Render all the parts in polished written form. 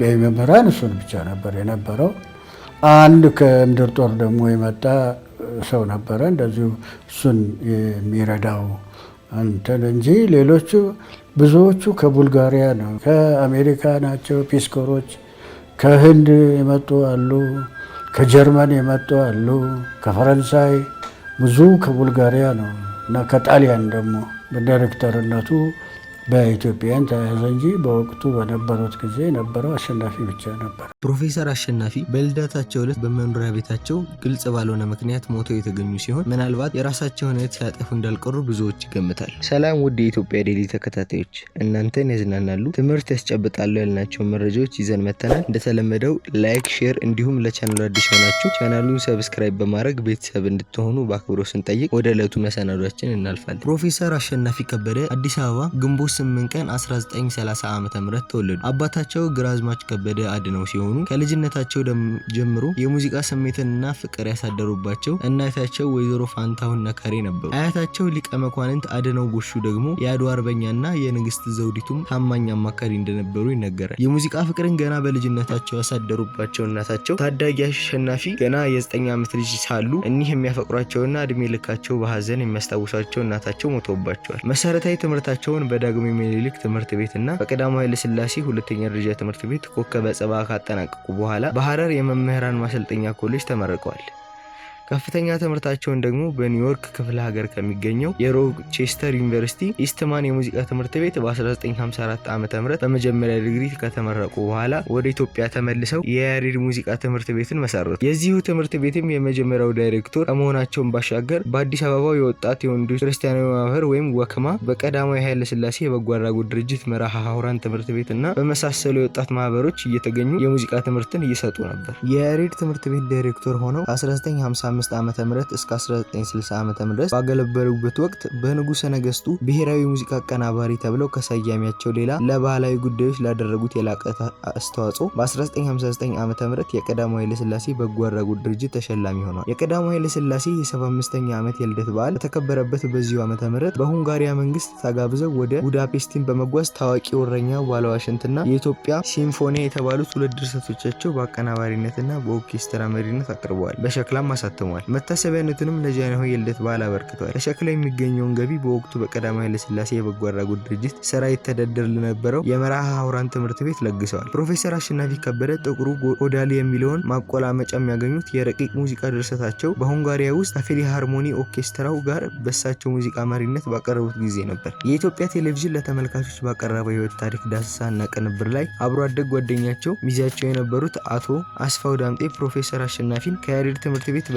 ኢትዮጵያዊ መምህራን እሱን ብቻ ነበር የነበረው። አንድ ከምድር ጦር ደግሞ የመጣ ሰው ነበረ እንደዚሁ እሱን የሚረዳው እንትን እንጂ ሌሎቹ ብዙዎቹ ከቡልጋሪያ ነው፣ ከአሜሪካ ናቸው ፒስኮሮች፣ ከህንድ የመጡ አሉ፣ ከጀርመን የመጡ አሉ፣ ከፈረንሳይ ብዙ ከቡልጋሪያ ነው እና ከጣሊያን ደግሞ በዳይሬክተርነቱ በኢትዮጵያን ተያዘ እንጂ በወቅቱ በነበሩት ጊዜ የነበረው አሸናፊ ብቻ ነበር። ፕሮፌሰር አሸናፊ በልደታቸው ዕለት በመኖሪያ ቤታቸው ግልጽ ባልሆነ ምክንያት ሞተው የተገኙ ሲሆን ምናልባት የራሳቸውን ሕይወት ሲያጠፉ እንዳልቀሩ ብዙዎች ይገምታል። ሰላም ውድ የኢትዮጵያ ዴይሊ ተከታታዮች፣ እናንተን ያዝናናሉ፣ ትምህርት ያስጨብጣሉ ያልናቸው መረጃዎች ይዘን መተናል። እንደተለመደው ላይክ፣ ሼር እንዲሁም ለቻናሉ አዲስ ሆናችሁ ቻናሉን ሰብስክራይብ በማድረግ ቤተሰብ እንድትሆኑ በአክብሮት ስንጠይቅ ወደ ዕለቱ መሰናዷችን እናልፋለን። ፕሮፌሰር አሸናፊ ከበደ አዲስ አበባ ግንቦት 8 ቀን 1930 ዓ.ም ተወለዱ። አባታቸው ግራዝማች ከበደ አድነው ሲሆኑ ከልጅነታቸው ጀምሮ የሙዚቃ ስሜትንና ፍቅር ያሳደሩባቸው እናታቸው ወይዘሮ ፋንታሁን ነካሬ ነበሩ። አያታቸው ሊቀ መኳንንት አድነው ጎሹ ደግሞ የአድዋ አርበኛና የንግስት ዘውዲቱም ታማኝ አማካሪ እንደነበሩ ይነገራል። የሙዚቃ ፍቅርን ገና በልጅነታቸው ያሳደሩባቸው እናታቸው ታዳጊ አሸናፊ ገና የ9 ዓመት ልጅ ሳሉ እኒህ የሚያፈቅሯቸውና እድሜ ልካቸው በሀዘን የሚያስታውሷቸው እናታቸው ሞተውባቸዋል። መሰረታዊ ትምህርታቸውን በዳግማዊ ምኒልክ ትምህርት ቤትና በቀዳማዊ ኃይለ ሥላሴ ሁለተኛ ደረጃ ትምህርት ቤት ኮከበ ጽባህ ካጠናቀቁ በኋላ በሐረር የመምህራን ማሰልጠኛ ኮሌጅ ተመርቀዋል። ከፍተኛ ትምህርታቸውን ደግሞ በኒውዮርክ ክፍለ ሀገር ከሚገኘው የሮቼስተር ዩኒቨርሲቲ ኢስትማን የሙዚቃ ትምህርት ቤት በ1954 ዓ.ም በመጀመሪያ ዲግሪ ከተመረቁ በኋላ ወደ ኢትዮጵያ ተመልሰው የያሬድ ሙዚቃ ትምህርት ቤትን መሰረቱ። የዚሁ ትምህርት ቤትም የመጀመሪያው ዳይሬክተር ከመሆናቸውን ባሻገር በአዲስ አበባው የወጣት የወንዶች ክርስቲያናዊ ማህበር ወይም ወክማ፣ በቀዳማዊ ኃይለ ሥላሴ የበጎ አድራጎት ድርጅት መርሃ ሐውራን ትምህርት ቤትና በመሳሰሉ የወጣት ማህበሮች እየተገኙ የሙዚቃ ትምህርትን እየሰጡ ነበር። የያሬድ ትምህርት ቤት ዳይሬክተር ሆነው 1955 ዓመተ ምህረት እስከ 1960 ዓመተ ምህረት ባገለገሉበት ወቅት በንጉሠ ነገስቱ ብሔራዊ ሙዚቃ አቀናባሪ ተብለው ከሰያሚያቸው ሌላ ለባህላዊ ጉዳዮች ላደረጉት የላቀ አስተዋጽኦ በ1959 ዓመተ ምህረት የቀዳማዊ ኃይለ ሥላሴ በጎ አድራጎት ድርጅት ተሸላሚ ሆኗል። የቀዳማዊ ኃይለ ሥላሴ የ75ኛ ዓመት የልደት በዓል በተከበረበት በዚሁ ዓመተ ምህረት በሁንጋሪያ መንግስት ተጋብዘው ወደ ቡዳፔስትን በመጓዝ ታዋቂ እረኛ ዋለዋሽንትና የኢትዮጵያ ሲምፎኒያ የተባሉት ሁለት ድርሰቶቻቸው በአቀናባሪነትና በኦርኬስትራ መሪነት አቅርበዋል። በሸክላም አሳተሟል። መታሰቢያነቱንም ለጃንሆይ የልደት በዓል አበርክተዋል። ከሸክላ የሚገኘውን ገቢ በወቅቱ በቀዳማዊ ኃይለ ሥላሴ የበጎ አድራጎት ድርጅት ስራ ይተዳደር ለነበረው የመርሃ ሐውራን ትምህርት ቤት ለግሰዋል። ፕሮፌሰር አሸናፊ ከበደ ጥቁሩ ጎዳሊ የሚለውን ማቆላመጫ የሚያገኙት የረቂቅ ሙዚቃ ድርሰታቸው በሁንጋሪያ ውስጥ ከፊልሃርሞኒ ኦርኬስትራው ጋር በሳቸው ሙዚቃ መሪነት ባቀረቡት ጊዜ ነበር። የኢትዮጵያ ቴሌቪዥን ለተመልካቾች ባቀረበው የህይወት ታሪክ ዳሰሳና ቅንብር ላይ አብሮ አደግ ጓደኛቸው ሚዜያቸው የነበሩት አቶ አስፋው ዳምጤ ፕሮፌሰር አሸናፊን ከያሬድ ትምህርት ቤት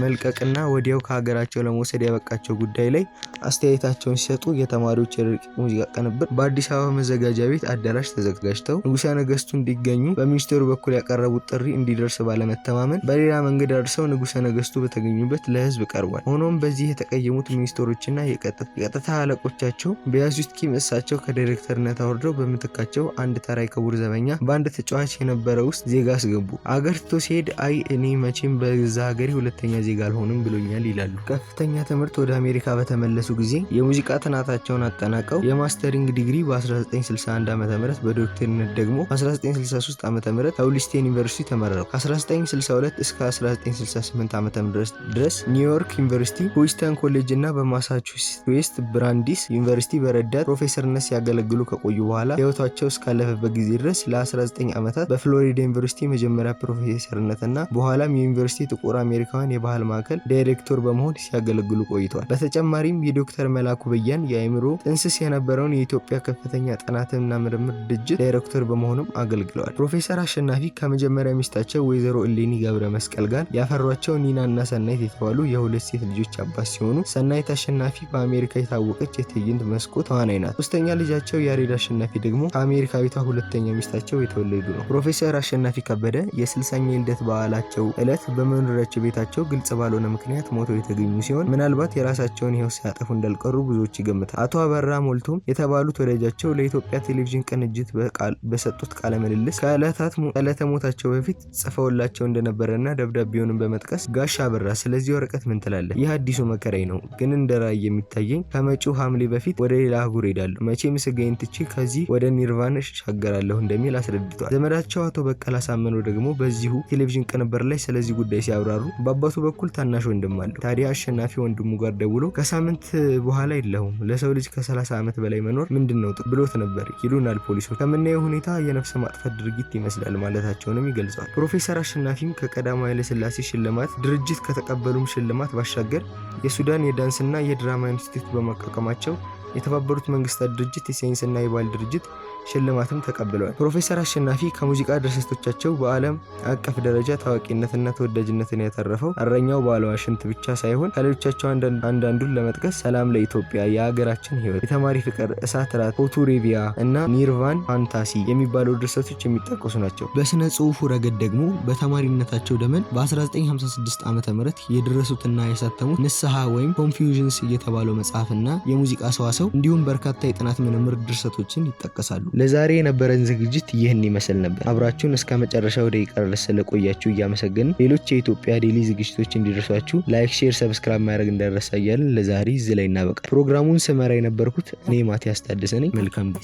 መልቀቅና ወዲያው ከሀገራቸው ለመውሰድ ያበቃቸው ጉዳይ ላይ አስተያየታቸውን ሲሰጡ የተማሪዎች የረቂቅ ሙዚቃ ቅንብር በአዲስ አበባ መዘጋጃ ቤት አዳራሽ ተዘጋጅተው ንጉሠ ነገስቱ እንዲገኙ በሚኒስቴሩ በኩል ያቀረቡት ጥሪ እንዲደርስ ባለመተማመን በሌላ መንገድ አድርሰው ንጉሠ ነገስቱ በተገኙበት ለህዝብ ቀርቧል። ሆኖም በዚህ የተቀየሙት ሚኒስትሮችና የቀጥታ አለቆቻቸው በያዙት ቂም እሳቸው ከዳይሬክተርነት አውርደው በምትካቸው አንድ ተራ ክቡር ዘበኛ በአንድ ተጫዋች የነበረ ውስጥ ዜጋ አስገቡ። አገር ትቶ ሲሄድ አይ እኔ መቼም በዛ ሀገሬ ሁለተኛ ዜጋ አልሆንም ብሎኛል ይላሉ። ከፍተኛ ትምህርት ወደ አሜሪካ በተመለሱ ጊዜ የሙዚቃ ጥናታቸውን አጠናቀው የማስተሪንግ ዲግሪ በ1961 ዓ.ም በዶክተርነት ደግሞ በ1963 ዓ.ም ከዊልስቴን ዩኒቨርሲቲ ተመረቁ። ከ1962 እስከ 1968 ዓ.ም ድረስ ኒውዮርክ ዩኒቨርሲቲ፣ ሂውስተን ኮሌጅ እና በማሳቹሴትስ ዌስት ብራንዲስ ዩኒቨርሲቲ በረዳት ፕሮፌሰርነት ሲያገለግሉ ከቆዩ በኋላ ህይወታቸው እስካለፈበት ጊዜ ድረስ ለ19 ዓመታት በፍሎሪዳ ዩኒቨርሲቲ መጀመሪያ ፕሮፌሰርነትና በኋላም የዩኒቨርሲቲ ጥቁር አሜሪካውያን የባህል ማዕከል ዳይሬክተር በመሆን ሲያገለግሉ ቆይተዋል። በተጨማሪም የዶክተር መላኩ በያን የአእምሮ ጥንስስ የነበረውን የኢትዮጵያ ከፍተኛ ጥናትና ምርምር ድርጅት ዳይሬክተር በመሆኑም አገልግለዋል። ፕሮፌሰር አሸናፊ ከመጀመሪያ ሚስታቸው ወይዘሮ እሌኒ ገብረ መስቀል ጋር ያፈሯቸው ኒና እና ሰናይት የተባሉ የሁለት ሴት ልጆች አባት ሲሆኑ ሰናይት አሸናፊ በአሜሪካ የታወቀች የትዕይንት መስኮት ተዋናይ ናት። ሶስተኛ ልጃቸው ያሬድ አሸናፊ ደግሞ ከአሜሪካዊቷ ሁለተኛ ሚስታቸው የተወለዱ ነው። ፕሮፌሰር አሸናፊ ከበደ የ60ኛ የልደት በዓላቸው ዕለት በመኖሪያቸው ቤታቸው ባለቤታቸው ግልጽ ባልሆነ ምክንያት ሞተው የተገኙ ሲሆን ምናልባት የራሳቸውን ሕይወት ሲያጠፉ እንዳልቀሩ ብዙዎች ይገምታል። አቶ አበራ ሞልቶም የተባሉት ወዳጃቸው ለኢትዮጵያ ቴሌቪዥን ቅንጅት በሰጡት ቃለ ምልልስ ከዕለተ ሞታቸው በፊት ጽፈውላቸው እንደነበረና ደብዳቤውንም በመጥቀስ ጋሽ አበራ ስለዚህ ወረቀት ምን ትላለህ? ይህ አዲሱ መከራዬ ነው፣ ግን እንደ ራዕይ የሚታየኝ ከመጪው ሐምሌ በፊት ወደ ሌላ አህጉር ሄዳለሁ። መቼም ስጋዬን ትቼ ከዚህ ወደ ኒርቫን እሻገራለሁ እንደሚል አስረድቷል። ዘመዳቸው አቶ በቀለ አሳምነው ደግሞ በዚሁ ቴሌቪዥን ቅንብር ላይ ስለዚህ ጉዳይ ሲያብራሩ በአባቱ በኩል ታናሽ ወንድም አለው። ታዲያ አሸናፊ ወንድሙ ጋር ደውሎ ከሳምንት በኋላ የለውም ለሰው ልጅ ከ30 ዓመት በላይ መኖር ምንድነው ብሎት ነበር ይሉናል ፖሊሶች። ከምናየው ሁኔታ የነፍስ ማጥፋት ድርጊት ይመስላል ማለታቸውንም ይገልጻል። ፕሮፌሰር አሸናፊም ከቀዳማዊ ኃይለ ሥላሴ ሽልማት ድርጅት ከተቀበሉም ሽልማት ባሻገር የሱዳን የዳንስና የድራማ ኢንስቲትዩት በማቋቋማቸው የተባበሩት መንግስታት ድርጅት የሳይንስና የባህል ድርጅት ሽልማትም ተቀብለዋል። ፕሮፌሰር አሸናፊ ከሙዚቃ ድርሰቶቻቸው በዓለም አቀፍ ደረጃ ታዋቂነትና ተወዳጅነትን ያተረፈው እረኛው ባለ ዋሽንት ብቻ ሳይሆን ከሌሎቻቸው አንዳንዱን ለመጥቀስ ሰላም ለኢትዮጵያ፣ የሀገራችን ህይወት፣ የተማሪ ፍቅር፣ እሳት ራት፣ ፎቱሬቪያ እና ኒርቫን ፋንታሲ የሚባሉ ድርሰቶች የሚጠቀሱ ናቸው። በስነ ጽሁፉ ረገድ ደግሞ በተማሪነታቸው ዘመን በ1956 ዓ.ም የደረሱትና ያሳተሙት ንስሐ ወይም ኮንፊውዥንስ የተባለው መጽሐፍና የሙዚቃ ሰዋሰው እንዲሁም በርካታ የጥናት ምርምር ድርሰቶችን ይጠቀሳሉ። ለዛሬ የነበረን ዝግጅት ይህን ይመስል ነበር። አብራችሁን እስከ መጨረሻው ደቂቃ ድረስ ስለቆያችሁ እያመሰገንን ሌሎች የኢትዮጵያ ዴሊ ዝግጅቶች እንዲደርሷችሁ ላይክ፣ ሼር፣ ሰብስክራይብ ማድረግ እንዳይረሳ እያልን ለዛሬ እዚህ ላይ እናበቃል። ፕሮግራሙን ስመራ የነበርኩት እኔ ማቲያስ ታደሰ ነኝ። መልካም ጊዜ